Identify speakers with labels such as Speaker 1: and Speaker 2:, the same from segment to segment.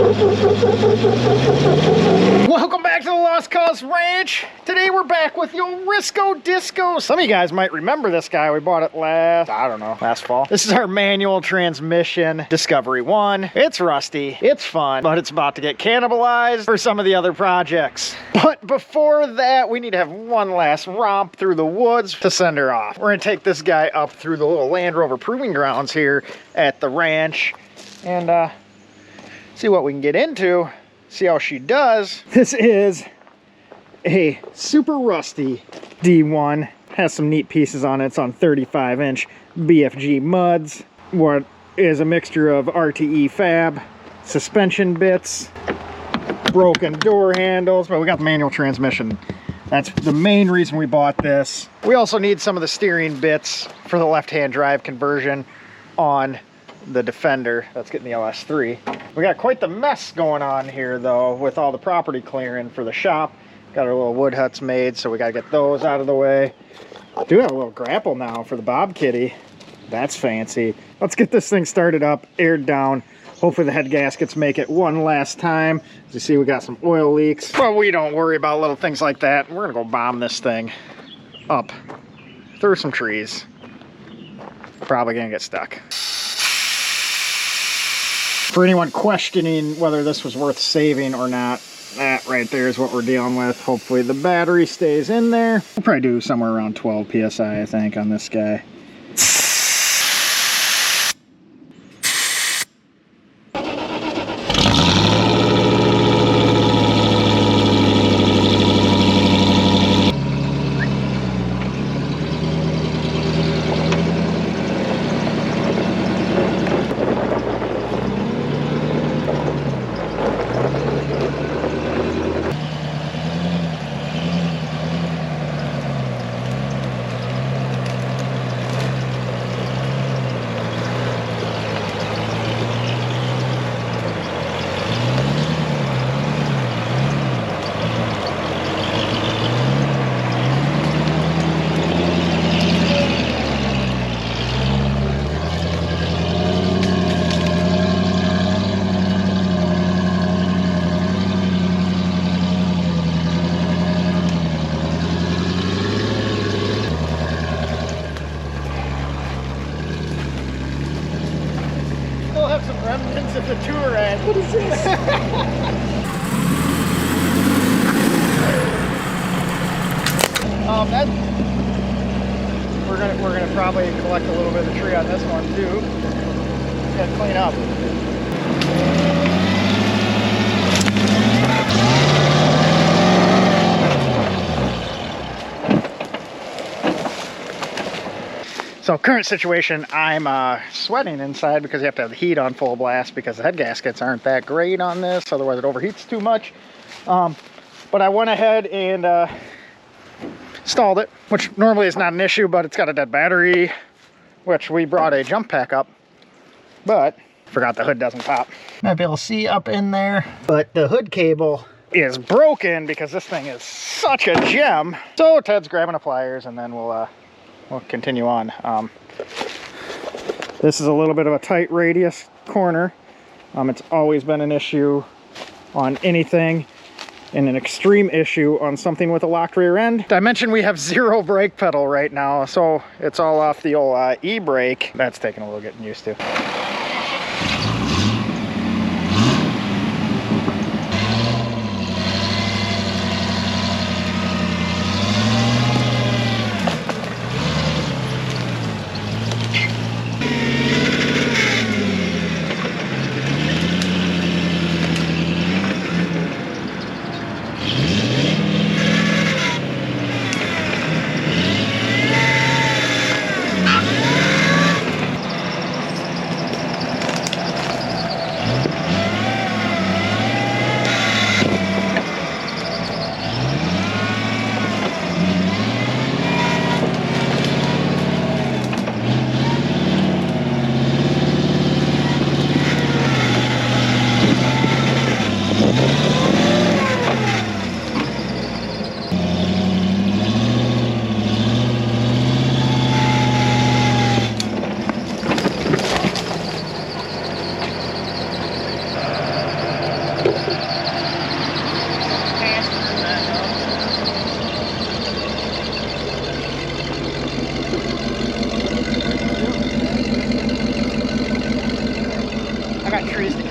Speaker 1: Welcome back to the Lost Cause Ranch. Today we're back with the old Risco Disco. Some of you guys might remember this guy. We bought it last fall. This is our manual transmission Discovery 1. It's rusty, it's fun, but it's about to get cannibalized for some of the other projects. But before that, we need to have one last romp through the woods to send her off. We're gonna take this guy up through the little Land Rover proving grounds here at the ranch and see what we can get into, see how she does. This is a super rusty D1. Has some neat pieces on it. It's on 35-inch BFG muds. What is a mixture of RTE fab, suspension bits, broken door handles, but we got the manual transmission. That's the main reason we bought this. We also need some of the steering bits for the left-hand drive conversion on the Defender that's getting the LS3. We got quite the mess going on here though with all the property clearing for the shop. Got our little wood huts made, so we gotta get those out of the way. Do have a little grapple now for the Bob Kitty. That's fancy. Let's get this thing started up, aired down. Hopefully the head gaskets make it one last time. As you see, we got some oil leaks, but we don't worry about little things like that. We're gonna go bomb this thing up through some trees. Probably gonna get stuck. For anyone questioning whether this was worth saving or not, that right there is what we're dealing with. Hopefully the battery stays in there. We'll probably do somewhere around 12 PSI, I think, on this guy. Some remnants of the tour ad. What is this? We're gonna probably collect a little bit of the tree on this one too. Just gotta clean up. So current situation, I'm sweating inside because you have to have the heat on full blast because the head gaskets aren't that great on this, otherwise it overheats too much. But I went ahead and installed it, which normally is not an issue, but it's got a dead battery, which we brought a jump pack up, but forgot the hood doesn't pop. Might be able to see up in there, but the hood cable is broken because this thing is such a gem. So Ted's grabbing the pliers and then we'll continue on. This is a little bit of a tight radius corner. It's always been an issue on anything and an extreme issue on something with a locked rear end. I mentioned we have 0 brake pedal right now, so it's all off the old e-brake. That's taking a little getting used to.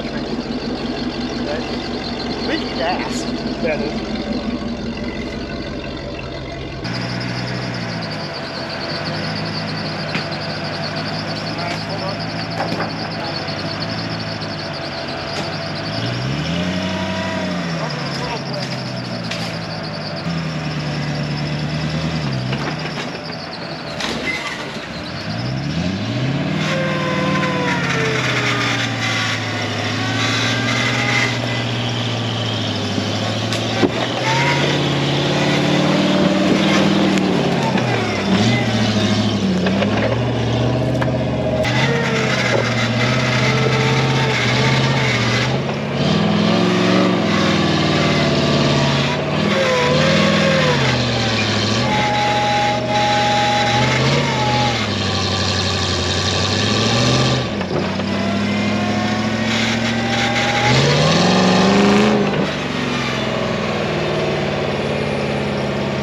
Speaker 1: catching. Right? Leaky gas. That is.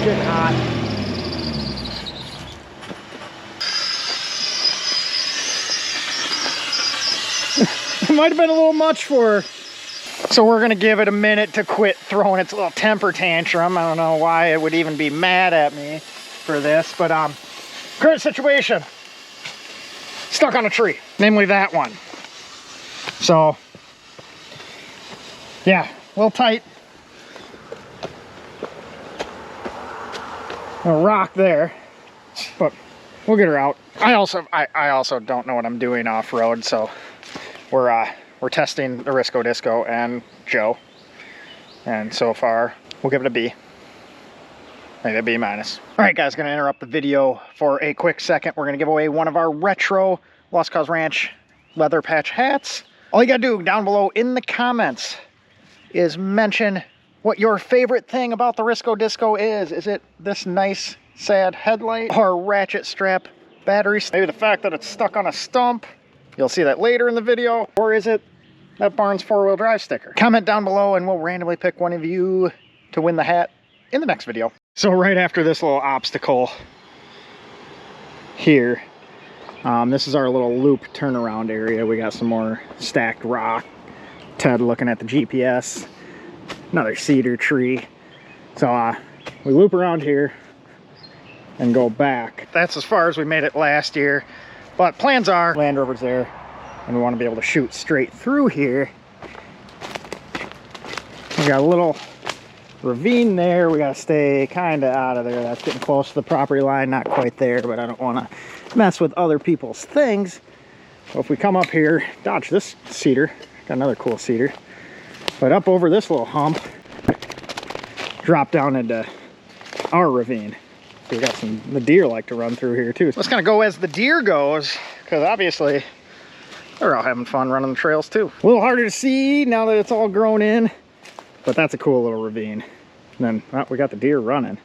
Speaker 1: Getting hot. It might have been a little much for her. So we're gonna give it a minute to quit throwing its little temper tantrum. I don't know why it would even be mad at me for this, but current situation, stuck on a tree, namely that one. So yeah, a little tight. A rock there, but we'll get her out. I also don't know what I'm doing off-road, so we're testing the Risco Disco and Joe, and so far we'll give it a B, maybe a B minus. All right, guys, gonna interrupt the video for a quick second. We're gonna give away one of our retro Lost Cause Ranch leather patch hats. All you gotta do down below in the comments is mention what your favorite thing about the Risco Disco is. Is it this nice, sad headlight or ratchet strap batteries? Maybe the fact that it's stuck on a stump. You'll see that later in the video. Or is it that Barnes 4-wheel drive sticker? Comment down below and we'll randomly pick one of you to win the hat in the next video. So right after this little obstacle here, this is our little loop turnaround area. We got some more stacked rock. Ted looking at the GPS. Another cedar tree. So we loop around here and go back. That's as far as we made it last year, but plans are Land Rover's there and we want to be able to shoot straight through here. We got a little ravine there. We got to stay kind of out of there. That's getting close to the property line. Not quite there, but I don't want to mess with other people's things. So if we come up here, dodge this cedar, got another cool cedar, but up over this little hump, drop down into our ravine. So we got the deer like to run through here too. Let's kind of go as the deer goes, because obviously they're all having fun running the trails too. A little harder to see now that it's all grown in, but that's a cool little ravine. And then we got the deer running.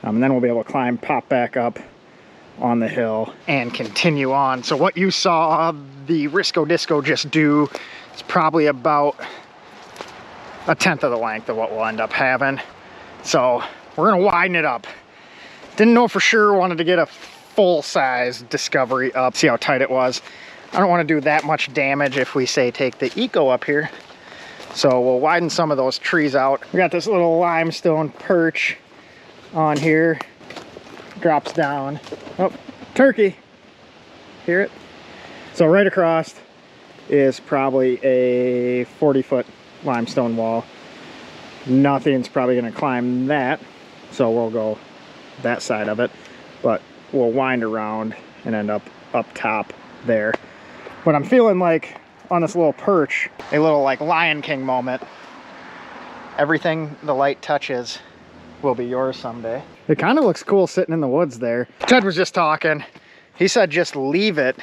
Speaker 1: And then we'll be able to climb, pop back up on the hill and continue on. So what you saw the Risco Disco just do is probably about 1/10 of the length of what we'll end up having. So we're gonna widen it up. Didn't know for sure, wanted to get a full-size Discovery up, see how tight it was. I don't want to do that much damage if we say take the Eco up here. So we'll widen some of those trees out. We got this little limestone perch on here. Drops down. Oh, turkey. Hear it? So right across is probably a 40-foot limestone wall. Nothing's probably going to climb that, so we'll go that side of it, but we'll wind around and end up top there. But I'm feeling like on this little perch, a little like Lion King moment. Everything the light touches will be yours someday. It kind of looks cool sitting in the woods there. Ted was just talking. He said just leave it,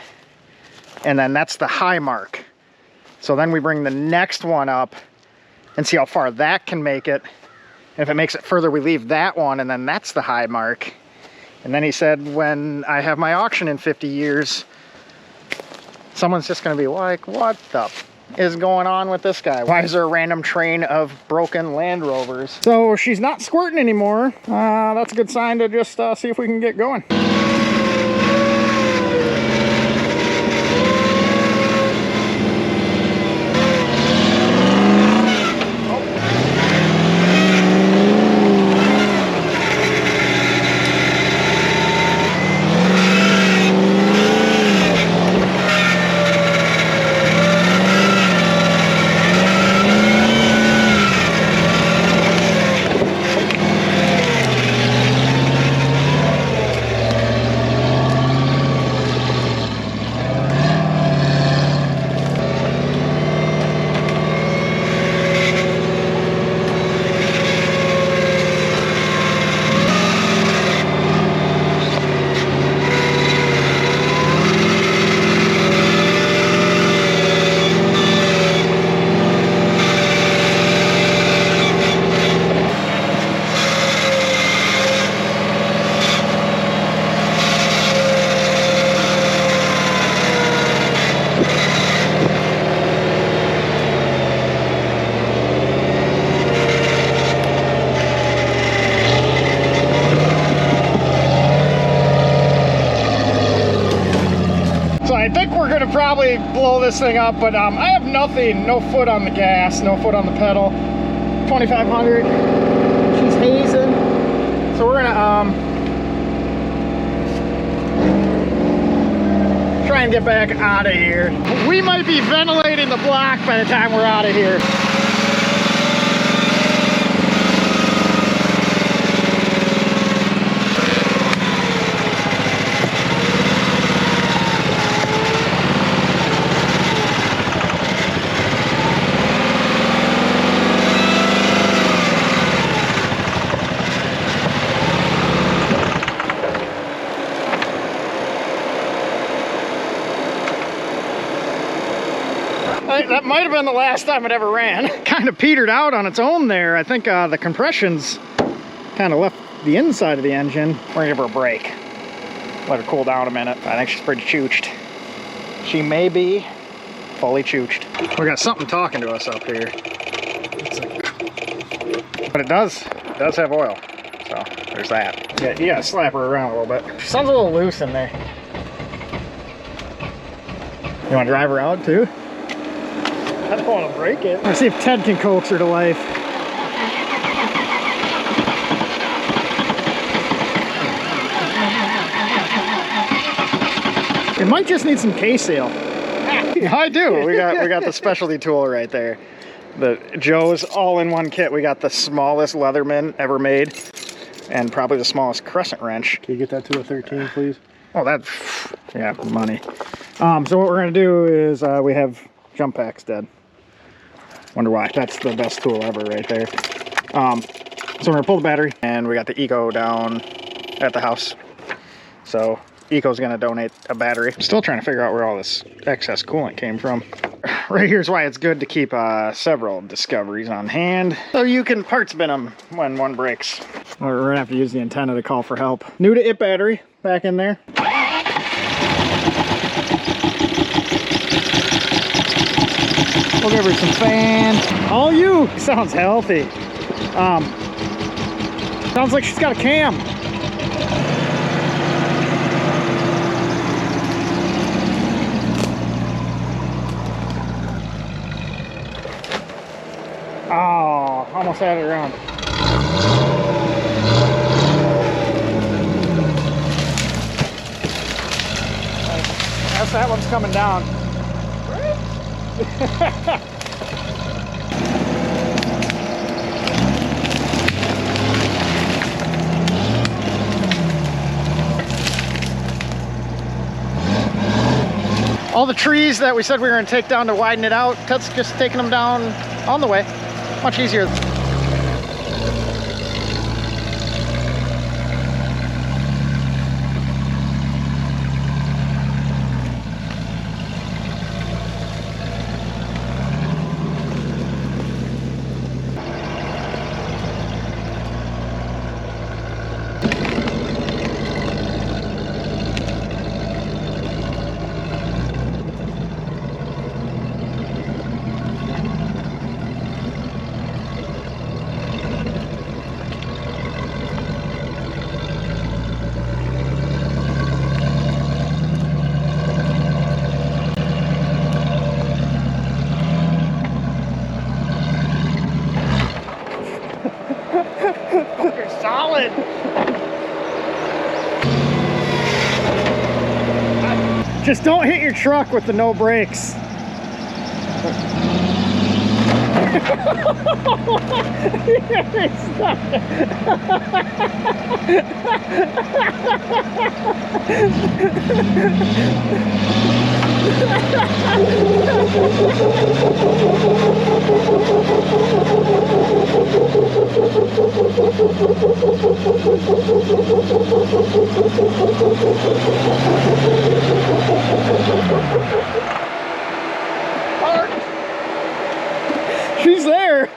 Speaker 1: and then that's the high mark. So then we bring the next one up and see how far that can make it. And if it makes it further, we leave that one, and then that's the high mark. And then he said, when I have my auction in 50 years, someone's just gonna be like, what the f is going on with this guy? Why is there a random train of broken Land Rovers? So she's not squirting anymore. That's a good sign to just see if we can get going. gonna probably blow this thing up, but I have nothing, no foot on the gas, no foot on the pedal. 2500. She's hazing. So we're gonna try and get back out of here. We might be ventilating the block by the time we're out of here. That might have been the last time it ever ran. Kind of petered out on its own there. I think the compression's kind of left the inside of the engine. We're gonna give her a break. Let her cool down a minute. I think she's pretty chooched. She may be fully chooched. We got something talking to us up here. But it does have oil. So there's that. Yeah, you gotta slap her around a little bit. She sounds a little loose in there. You wanna drive her out too? I don't want to break it. Let's see if Ted can coax her to life. It might just need some K-seal. I do. We got the specialty tool right there. The Joe's all-in-one kit. We got the smallest Leatherman ever made, and probably the smallest crescent wrench.
Speaker 2: Can you get that to a 13, please?
Speaker 1: Oh, that's yeah, money. So what we're gonna do is we have jump packs dead. Wonder why. That's the best tool ever right there. So we're gonna pull the battery, and we got the Eco down at the house. So Eco's gonna donate a battery. Still trying to figure out where all this excess coolant came from. Right here's why it's good to keep several discoveries on hand, so you can parts bin them when one breaks. We're gonna have to use the antenna to call for help. New to it battery back in there. We'll give her some fan. All you! Sounds healthy. Sounds like she's got a cam. Oh, almost had it around. That's that one's coming down. All the trees that we said we were going to take down to widen it out, Ted's just taking them down on the way. Much easier. Solid. Just don't hit your truck with the no brakes. She's there.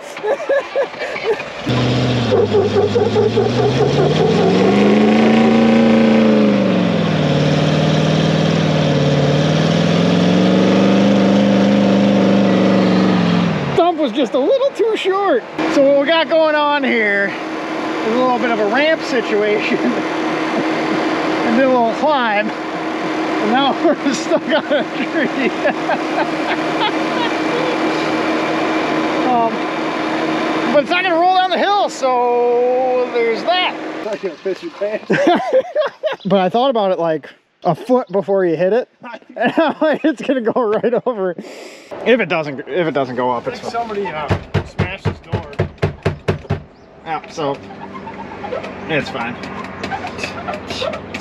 Speaker 1: Stump was just a little too short. So what we got going on here is a little bit of a ramp situation and then a little climb. And now we're stuck on a tree. But it's not gonna roll down the hill, so there's that.
Speaker 2: Not gonna piss your pants.
Speaker 1: But I thought about it like a foot before you hit it. And I'm like, it's gonna go right over. If it doesn't go up, it's fine.
Speaker 2: Somebody smashed this door.
Speaker 1: Yeah, so it's fine.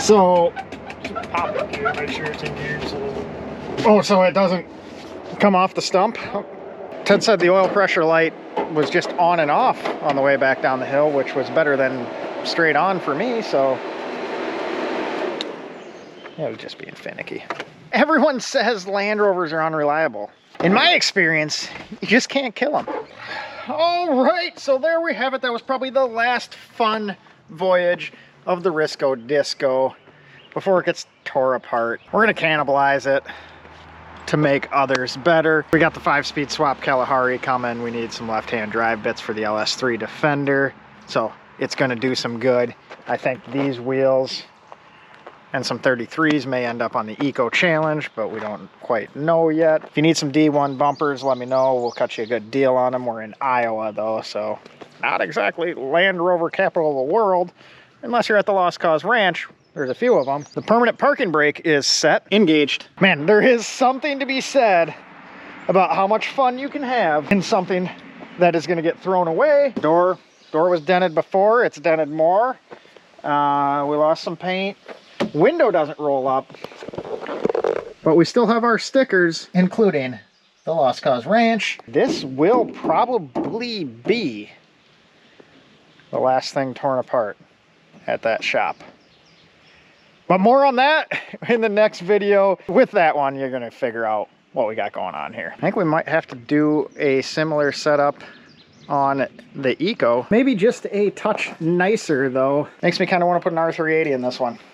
Speaker 1: So
Speaker 2: Pop the gear, make sure it's in gear just a little.
Speaker 1: oh, so it doesn't come off the stump. Ted said the oil pressure light was just on and off on the way back down the hill, which was better than straight on for me, so it was just being finicky. Everyone says Land Rovers are unreliable. In my experience, you just can't kill them. All right, so there we have it. That was probably the last fun voyage of the Risco Disco before it gets tore apart. We're gonna cannibalize it to make others better. We got the 5-speed swap Kalahari coming. We need some left-hand drive bits for the LS3 Defender, so it's gonna do some good. I think these wheels and some 33s may end up on the Eco Challenge, but we don't quite know yet. If you need some D1 bumpers, let me know. We'll cut you a good deal on them. We're in Iowa though, so not exactly Land Rover capital of the world, unless you're at the Lost Cause Ranch. There's a few of them. The permanent parking brake is set, engaged. Man, there is something to be said about how much fun you can have in something that is gonna get thrown away. Door was dented before, it's dented more. We lost some paint. Window doesn't roll up, but we still have our stickers, including the Lost Cause Ranch. This will probably be the last thing torn apart at that shop. But more on that in the next video. With that one, you're gonna figure out what we got going on here. I think we might have to do a similar setup on the Eco. Maybe just a touch nicer though. Makes me kind of want to put an R380 in this one.